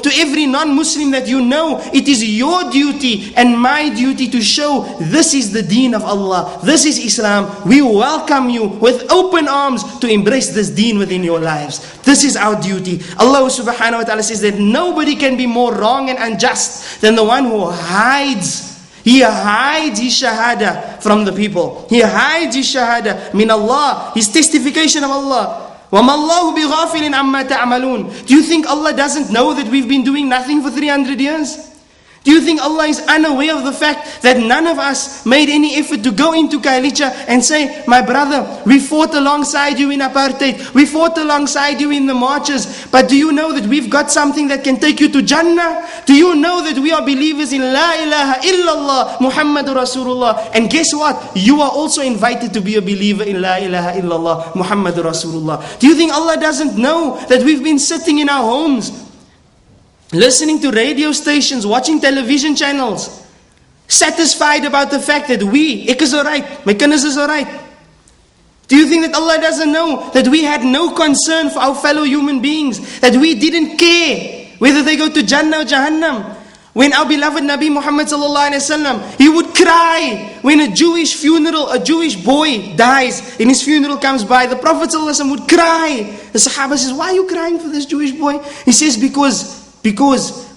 to every non-Muslim that you know, it is your duty and my duty to show this is the deen of Allah. This is Islam. We welcome you with open arms to embrace this deen within your lives. This is our duty. Allah subhanahu wa ta'ala says that nobody can be more wrong and unjust than the one who hides. He hides his shahada from the people. He hides his shahada min Allah, his testification of Allah. وَمَا اللَّهُ بِغَافِلٍ عَمَّا تَعْمَلُونَ. Do you think Allah doesn't know that we've been doing nothing for 300 years? Do you think Allah is unaware of the fact that none of us made any effort to go into Kailicha and say, my brother, we fought alongside you in apartheid, we fought alongside you in the marches, but do you know that we've got something that can take you to Jannah? Do you know that we are believers in La ilaha illallah Muhammadur Rasulullah? And guess what? You are also invited to be a believer in La ilaha illallah Muhammadur Rasulullah. Do you think Allah doesn't know that we've been sitting in our homes, listening to radio stations, watching television channels, satisfied about the fact that ek is alright, my kinders is alright? Do you think that Allah doesn't know that we had no concern for our fellow human beings, that we didn't care whether they go to Jannah or Jahannam? When our beloved Nabi Muhammad sallallahu alaihi wasallam, he would cry when a Jewish funeral, a Jewish boy dies and his funeral comes by. The Prophet sallallahu alaihi wasallam would cry. The Sahaba says, why are you crying for this Jewish boy? He says, because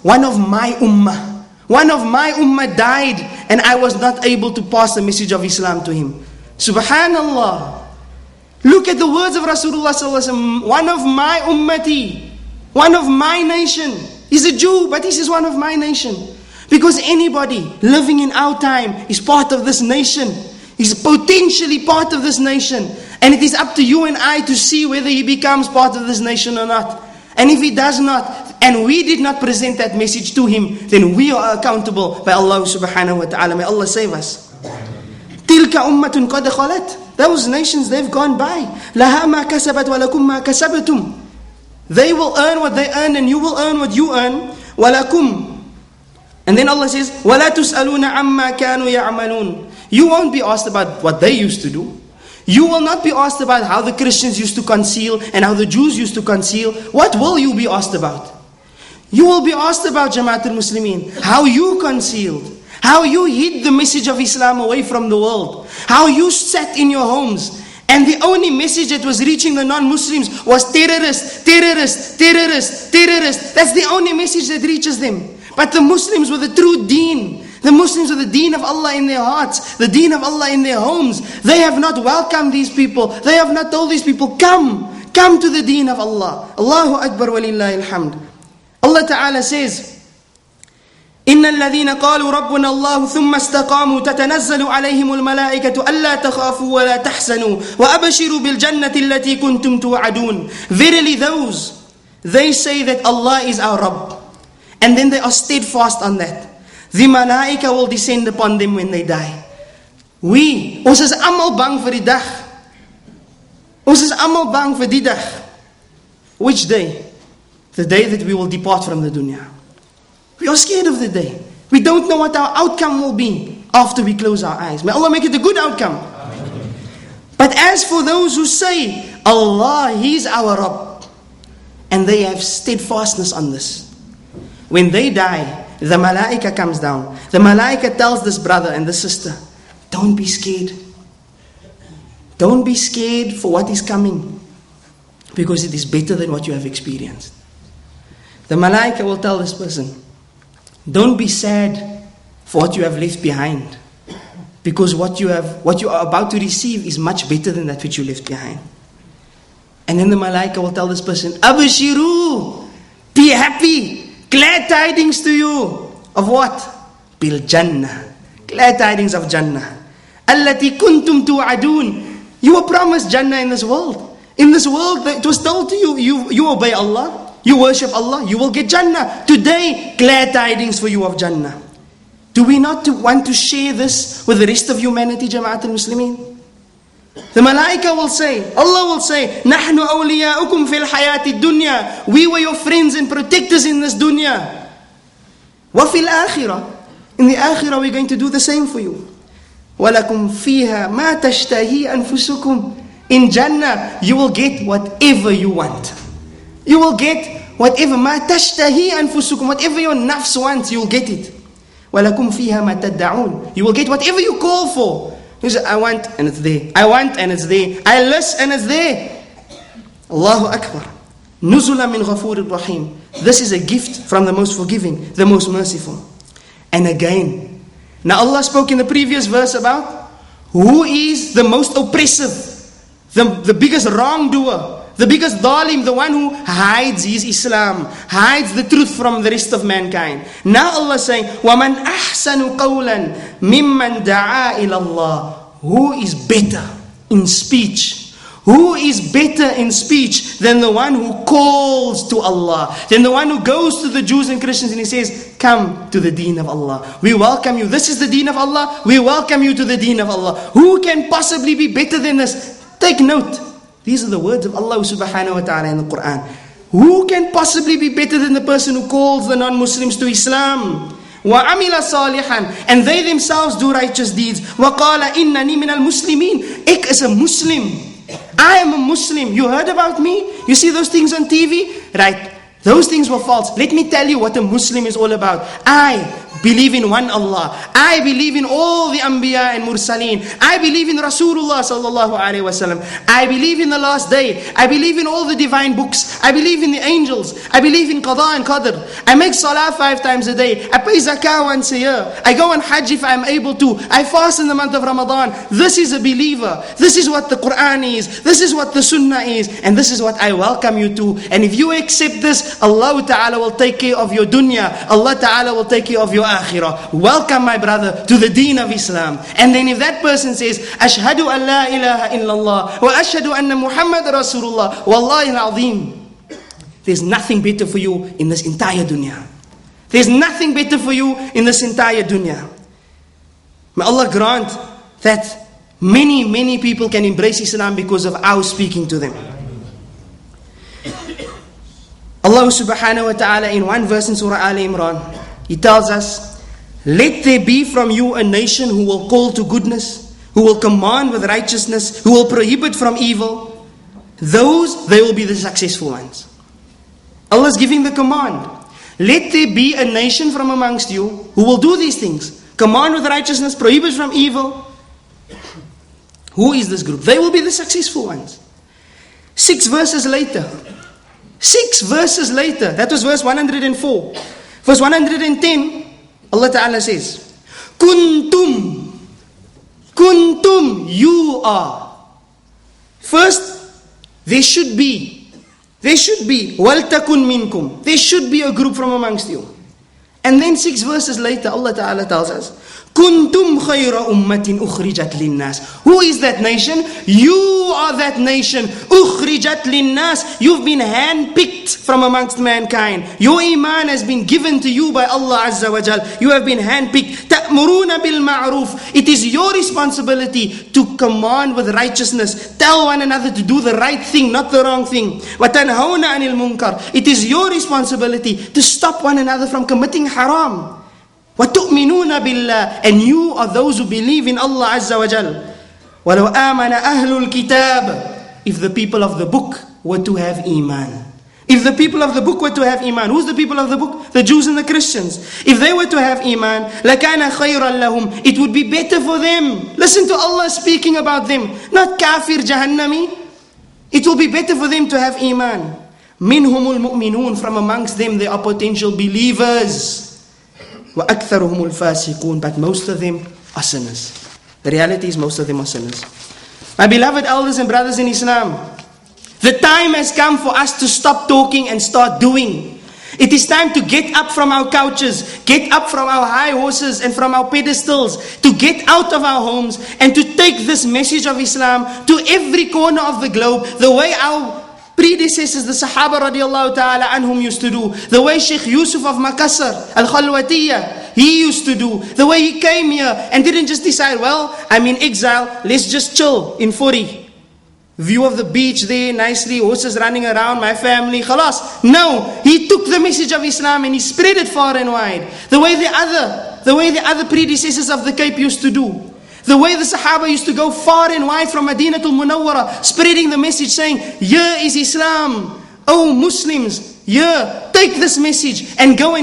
one of my ummah died and I was not able to pass the message of Islam to him. Subhanallah. Look at the words of Rasulullah sallallahu alaihi wasallam. One of my ummati, one of my nation. He's a Jew, but he says one of my nation. Because anybody living in our time is part of this nation. He's potentially part of this nation. And it is up to you and I to see whether he becomes part of this nation or not. And if he does not, and we did not present that message to him, then we are accountable by Allah subhanahu wa ta'ala. May Allah save us. Tilka ummatun qad khalat. Those nations, they've gone by. Laha ma kasabat wa lakum ma kasabatum. They will earn what they earn and you will earn what you earn. Walakum. And then Allah says, وَلَا تُسْأَلُونَ عَمَّا كَانُوا يَعْمَلُونَ. You won't be asked about what they used to do. You will not be asked about how the Christians used to conceal and how the Jews used to conceal. What will you be asked about? You will be asked about Jama'at al-Muslimin, how you concealed, how you hid the message of Islam away from the world, how you sat in your homes, and the only message that was reaching the non-Muslims was terrorists, terrorists, terrorists, terrorists. That's the only message that reaches them. But the Muslims with the true deen, the Muslims with the deen of Allah in their hearts, the deen of Allah in their homes, they have not welcomed these people. They have not told these people, come to the deen of Allah. Allahu Akbar walillahi alhamd. Allah Ta'ala says, إِنَّ الَّذِينَ قَالُوا رَبُّنَا اللَّهُ ثُمَّ اسْتَقَامُوا تَتَنَزَّلُ عَلَيْهِمُ الْمَلَائِكَةُ أَلَّا تَخَافُوا وَلَا تَحْزَنُوا وَأَبَشِرُوا بِالْجَنَّةِ الَّتِي كُنْتُمْ تُوعَدُونَ. Verily those, they say that Allah is our Rabb, and then they are steadfast on that. The malaika will descend upon them when they die. Ons is almal bang vir die dag. Ons is almal bang vir die dag. Which day? The day that we will depart from the dunya. We are scared of the day. We don't know what our outcome will be after we close our eyes. May Allah make it a good outcome. Amen. But as for those who say, Allah, He's our Rabb, and they have steadfastness on this, when they die, the malaika comes down. The malaika tells this brother and this sister, don't be scared. Don't be scared for what is coming, because it is better than what you have experienced. The malaika will tell this person, don't be sad for what you have left behind, because what you are about to receive is much better than that which you left behind. And then the malaika will tell this person, Abashiru, be happy, glad tidings to you. Of what? Bil Jannah. Glad tidings of Jannah. Allati kuntum tu'adun. You were promised Jannah in this world. In this world, it was told to you, you obey Allah, you worship Allah, you will get Jannah. Today, glad tidings for you of Jannah. Do we not want to share this with the rest of humanity, Jama'at al-Muslimin? The malaika will say, Allah will say, نَحْنُ أَوْلِيَاؤُكُمْ فِي الْحَيَاةِ الدُّنْيَا. We were your friends and protectors in this dunya. وَفِي الْآخِرَةِ. In the akhirah, we're going to do the same for you. وَلَكُمْ فِيهَا مَا تَشْتَهِي أَنفُسُكُمْ. In Jannah, you will get whatever you want. You will get whatever ma tashtahi anfusukum, whatever your nafs wants, you'll get it. وَلَكُمْ فِيهَا مَا تَدَّعُونَ, you will get whatever you call for. You say, I want, and it's there. I want, and it's there. I list, and it's there. Allahu Akbar. نُزُلًا مِنْ غَفُورٍ رَحِيمٍ. This is a gift from the most forgiving, the most merciful. And again, now Allah spoke in the previous verse about who is the most oppressive, the biggest wrongdoer, the biggest dhalim, the one who hides his Islam, hides the truth from the rest of mankind. Now Allah is saying, وَمَنْ أَحْسَنُ قَوْلًا مِمَّنْ دَعَا إِلَى اللَّهِ. Who is better in speech? Who is better in speech than the one who calls to Allah, than the one who goes to the Jews and Christians and he says, come to the deen of Allah. We welcome you. This is the deen of Allah. We welcome you to the deen of Allah. Who can possibly be better than this? Take note. These are the words of Allah subhanahu wa ta'ala in the Quran. Who can possibly be better than the person who calls the non-Muslims to Islam? وَعَمِلَ صَالِحًا, and they themselves do righteous deeds. وَقَالَ إِنَّنِي مِنَ الْمُسْلِمِينَ. Ek is a Muslim. I am a Muslim. You heard about me? You see those things on TV? Right. Those things were false. Let me tell you what a Muslim is all about. I believe in one Allah. I believe in all the Anbiya and Mursaleen. I believe in Rasulullah sallallahu alaihi wasallam. I believe in the last day. I believe in all the divine books. I believe in the angels. I believe in Qada and Qadr. I make Salah 5 times a day. I pay Zakah once a year. I go on Hajj if I'm able to. I fast in the month of Ramadan. This is a believer. This is what the Quran is. This is what the Sunnah is. And this is what I welcome you to. And if you accept this, Allah Ta'ala will take care of your dunya. Allah Ta'ala will take care of your akhirah. Welcome my brother to the deen of Islam. And then if that person says, Ashhadu an la ilaha illallah wa ashhadu anna Muhammad Rasulullah, Wallahi al-azim, there's nothing better for you in this entire dunya. There's nothing better for you in this entire dunya. May Allah grant that many people can embrace Islam because of our speaking to them. Allah subhanahu wa ta'ala in one verse in Surah Al-Imran, He tells us, let there be from you a nation who will call to goodness, who will command with righteousness, who will prohibit from evil. Those, they will be the successful ones. Allah is giving the command. Let there be a nation from amongst you who will do these things. Command with righteousness, prohibit from evil. Who is this group? They will be the successful ones. 6 verses later, that was verse 104. Verse 110, Allah Ta'ala says, Kuntum, you are. First, there should be, Waltakun minkum. There should be a group from amongst you. And then 6 verses later, Allah Ta'ala tells us, Kuntum khayra ummatin ukhrijat linnas. Who is that nation? You are that nation. Ukhrijat linnas. You've been handpicked from amongst mankind. Your iman has been given to you by Allah Azza wa Jal. You have been handpicked. Ta'muruna bil ma'ruf. It is your responsibility to command with righteousness. Tell one another to do the right thing, not the wrong thing. Wa tanhauna anil munkar. It is your responsibility to stop one another from committing haram. وَتُؤْمِنُونَ بِاللَّهِ. And you are those who believe in Allah Azza wa Jal. وَلَوْ آمَنَ أَهْلُ الْكِتَابِ. If the people of the book were to have iman. If the people of the book were to have iman. Who's the people of the book? The Jews and the Christians. If they were to have iman, لَكَانَ خَيْرًا لَهُمْ. It would be better for them. Listen to Allah speaking about them. Not kafir jahannami. It will be better for them to have iman. مِنْهُمُ الْمُؤْمِنُونَ. From amongst them there are potential believers. وَأَكْثَرُهُمُ الْفَاسِقُونَ. But most of them are sinners. The reality is most of them are sinners. My beloved elders and brothers in Islam, the time has come for us to stop talking and start doing. It is time to get up from our couches, get up from our high horses and from our pedestals, to get out of our homes and to take this message of Islam to every corner of the globe, the way our predecessors, the Sahaba radiallahu ta'ala anhum used to do. The way Sheikh Yusuf of Makassar, Al-Khalwatiyah, he used to do. The way he came here and didn't just decide, well, I'm in exile, let's just chill in Furi. View of the beach there, nicely, horses running around, my family, khalas. No, he took the message of Islam and he spread it far and wide. The way the other predecessors of the Cape used to do. The way the Sahaba used to go far and wide from Madinatul Munawwara, spreading the message saying, here is Islam. Oh Muslims, Here, take this message and go and